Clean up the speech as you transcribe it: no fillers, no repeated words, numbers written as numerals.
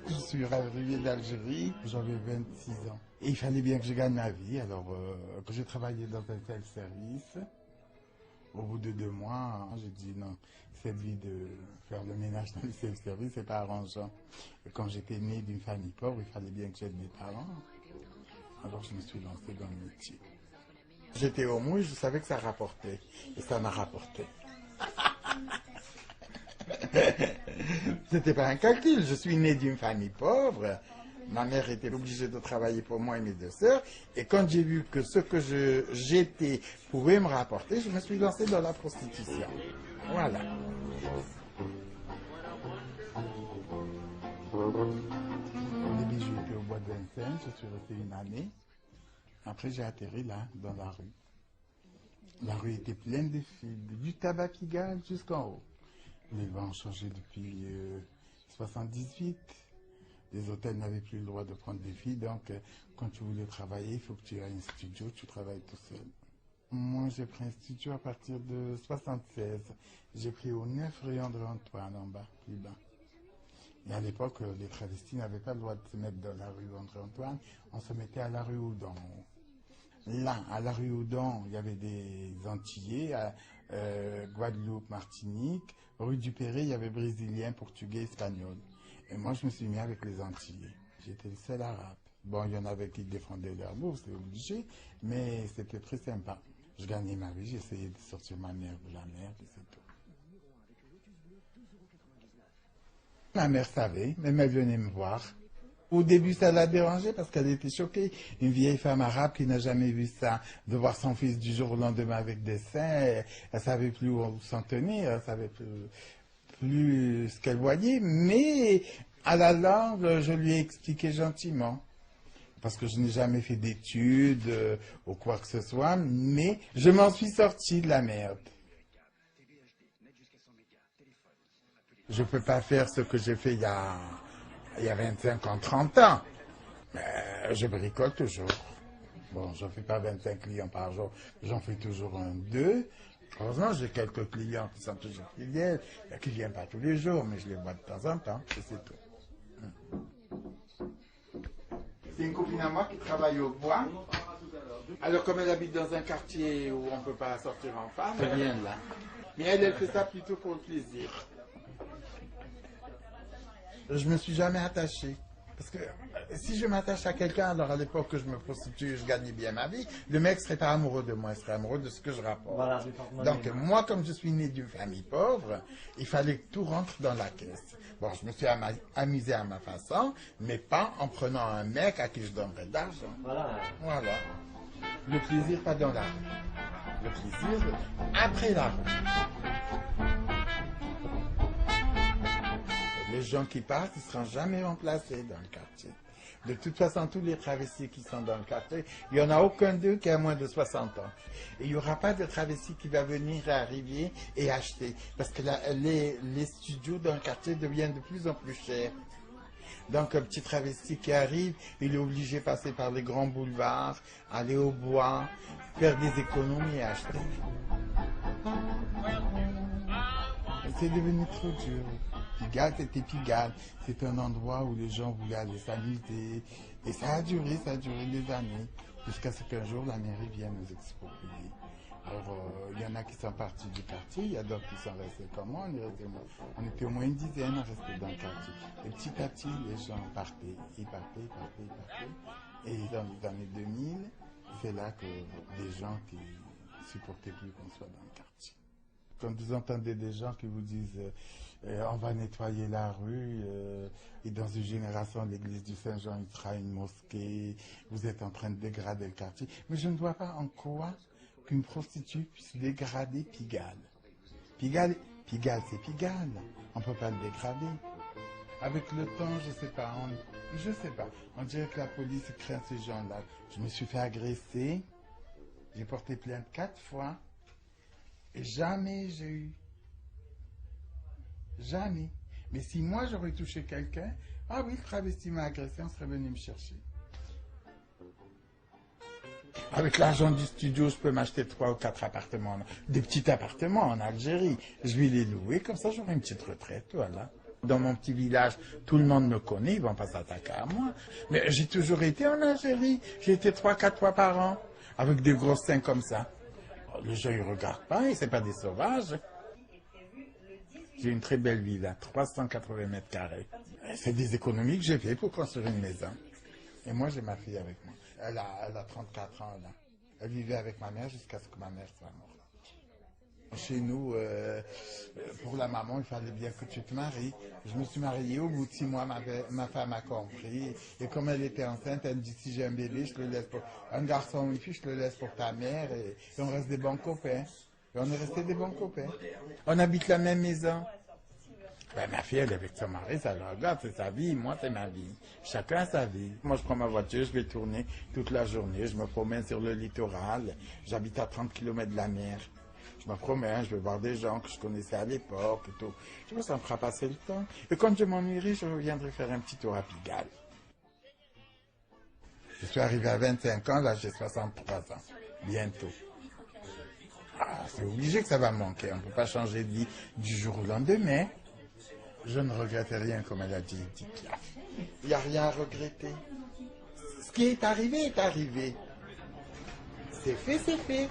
Je suis arrivé d'Algérie, j'avais 26 ans. Et il fallait bien que je gagne ma vie, alors que j'ai travaillé dans un tel service. Au bout de 2 mois, j'ai dit non, cette vie de faire le ménage dans le self-service, c'est pas arrangeant. Et quand j'étais né d'une famille pauvre, il fallait bien que j'aide mes parents. Alors je me suis lancé dans le métier. J'étais au moins, je savais que ça rapportait. Et ça m'a rapporté. C'était pas un calcul. Je suis né d'une famille pauvre. Ma mère était obligée de travailler pour moi et mes 2 sœurs. Et quand j'ai vu que ce que j'étais pouvait me rapporter, je me suis lancé dans la prostitution. Voilà. Au début, j'étais au bois de Vincennes. Je suis resté une année. Après, j'ai atterri là, dans la rue. La rue était pleine de filles, du tabac qui gagne jusqu'en haut. Les vents ont changé depuis 78. Les hôtels n'avaient plus le droit de prendre des filles, donc quand tu voulais travailler, il faut que tu aies un studio, tu travailles tout seul. Moi, j'ai pris un studio à partir de 76. J'ai pris au 9 rue André-Antoine, en bas, plus bas. Et à l'époque, les travestis n'avaient pas le droit de se mettre dans la rue André-Antoine, on se mettait à la rue Houdon. Là, à la rue Houdon, il y avait des Antillais, à Guadeloupe, Martinique. Rue du Perret, il y avait Brésiliens, Portugais, Espagnols. Et moi, je me suis mis avec les Antillais. J'étais le seul arabe. Bon, il y en avait qui défendaient leur bourse, c'est obligé, mais c'était très sympa. Je gagnais ma vie, j'essayais de sortir ma mère de la merde, et c'est tout. Ma mère savait, même elle venait me voir. Au début, ça l'a dérangée parce qu'elle était choquée. Une vieille femme arabe qui n'a jamais vu ça, de voir son fils du jour au lendemain avec des seins, elle savait plus où s'en tenir, elle savait plus ce qu'elle voyait, mais à la langue, je lui ai expliqué gentiment. Parce que je n'ai jamais fait d'études ou quoi que ce soit, mais je m'en suis sorti de la merde. Je ne peux pas faire ce que j'ai fait il y a 25 ans, 30 ans. Mais je bricole toujours. Bon, je ne fais pas 25 clients par jour, j'en fais toujours un, deux. Heureusement, j'ai quelques clients qui sont toujours fidèles, qui ne viennent pas tous les jours, mais je les vois de temps en temps, et c'est tout. C'est une copine à moi qui travaille au bois. Alors, comme elle habite dans un quartier où on ne peut pas sortir en femme, elle vient là. Mais elle fait ça plutôt pour le plaisir. Je ne me suis jamais attaché. Parce que si je m'attache à quelqu'un, alors à l'époque que je me prostituais, je gagnais bien ma vie, le mec ne serait pas amoureux de moi, il serait amoureux de ce que je rapporte. Voilà, donc moi, comme je suis né d'une famille pauvre, il fallait que tout rentre dans la caisse. Bon, je me suis amusé à ma façon, mais pas en prenant un mec à qui je donnerais de l'argent. Voilà. Le plaisir, pas dans la rue. Le plaisir, après la rue. Les gens qui partent, ils ne seront jamais remplacés dans le quartier. De toute façon, tous les travestis qui sont dans le quartier, il n'y en a aucun d'eux qui a moins de 60 ans. Et il n'y aura pas de travesti qui va venir à Rivière et acheter. Parce que les studios dans le quartier deviennent de plus en plus chers. Donc un petit travesti qui arrive, il est obligé de passer par les grands boulevards, aller au bois, faire des économies et acheter. C'est devenu trop dur. Pigalle, c'était Pigalle. C'est un endroit où les gens voulaient aller s'amuser. Et ça a duré des années. Jusqu'à ce qu'un jour, la mairie vienne nous exproprier. Alors, il y en a qui sont partis du quartier, il y a d'autres qui sont restés comme moi. On était au moins une dizaine à rester dans le quartier. Et petit à petit, les gens partaient. Ils partaient. Et dans les années 2000, c'est là que des gens qui supportaient plus qu'on soit dans le quartier. Quand vous entendez des gens qui vous disent on va nettoyer la rue et dans une génération l'église du Saint-Jean il sera une mosquée, vous êtes en train de dégrader le quartier. Mais je ne vois pas en quoi qu'une prostituée puisse dégrader Pigalle. Pigalle c'est Pigalle, on ne peut pas le dégrader. Avec le temps, je sais pas, on dirait que la police craint ces gens-là. Je me suis fait agresser, j'ai porté plainte 4 fois. Et jamais j'ai eu. Jamais. Mais si moi j'aurais touché quelqu'un, ah oui, le travesti m'a agressé, on serait venu me chercher. Avec l'argent du studio, je peux m'acheter 3 ou 4 appartements, des petits appartements en Algérie. Je vais les louer, comme ça j'aurai une petite retraite, voilà. Dans mon petit village, tout le monde me connaît, ils vont pas s'attaquer à moi. Mais j'ai toujours été en Algérie. J'ai été 3, 4 fois par an, avec des gros seins comme ça. Les gens, ils regardent pas, et c'est pas des sauvages. J'ai une très belle villa, 380 mètres carrés. C'est des économies que j'ai fait pour construire une maison. Et moi, j'ai ma fille avec moi. Elle a 34 ans, là. Elle vivait avec ma mère jusqu'à ce que ma mère soit morte. Chez nous, pour la maman, il fallait bien que tu te maries. Je me suis mariée, au bout de 6 mois, ma femme a compris. Et comme elle était enceinte, elle me dit, si j'ai un bébé, je le laisse pour... Un garçon ou une fille, je le laisse pour ta mère. Et on reste des bons copains. Et on est restés des bons copains. On habite la même maison. Ben, ma fille, elle est avec son mari, ça le regarde, c'est sa vie, moi, c'est ma vie. Chacun a sa vie. Moi, je prends ma voiture, je vais tourner toute la journée, je me promène sur le littoral. J'habite à 30 km de la mer. Je me promène, je vais voir des gens que je connaissais à l'époque et tout. Tu vois, ça me fera passer le temps. Et quand je m'ennuierai, je reviendrai faire un petit tour à Pigalle. Je suis arrivé à 25 ans, là, j'ai 63 ans. Bientôt. Ah, c'est obligé que ça va me manquer. On ne peut pas changer de vie du jour au lendemain. Je ne regrette rien, comme elle a dit Edith Piaf. Il n'y a rien à regretter. Ce qui est arrivé est arrivé. C'est fait, c'est fait.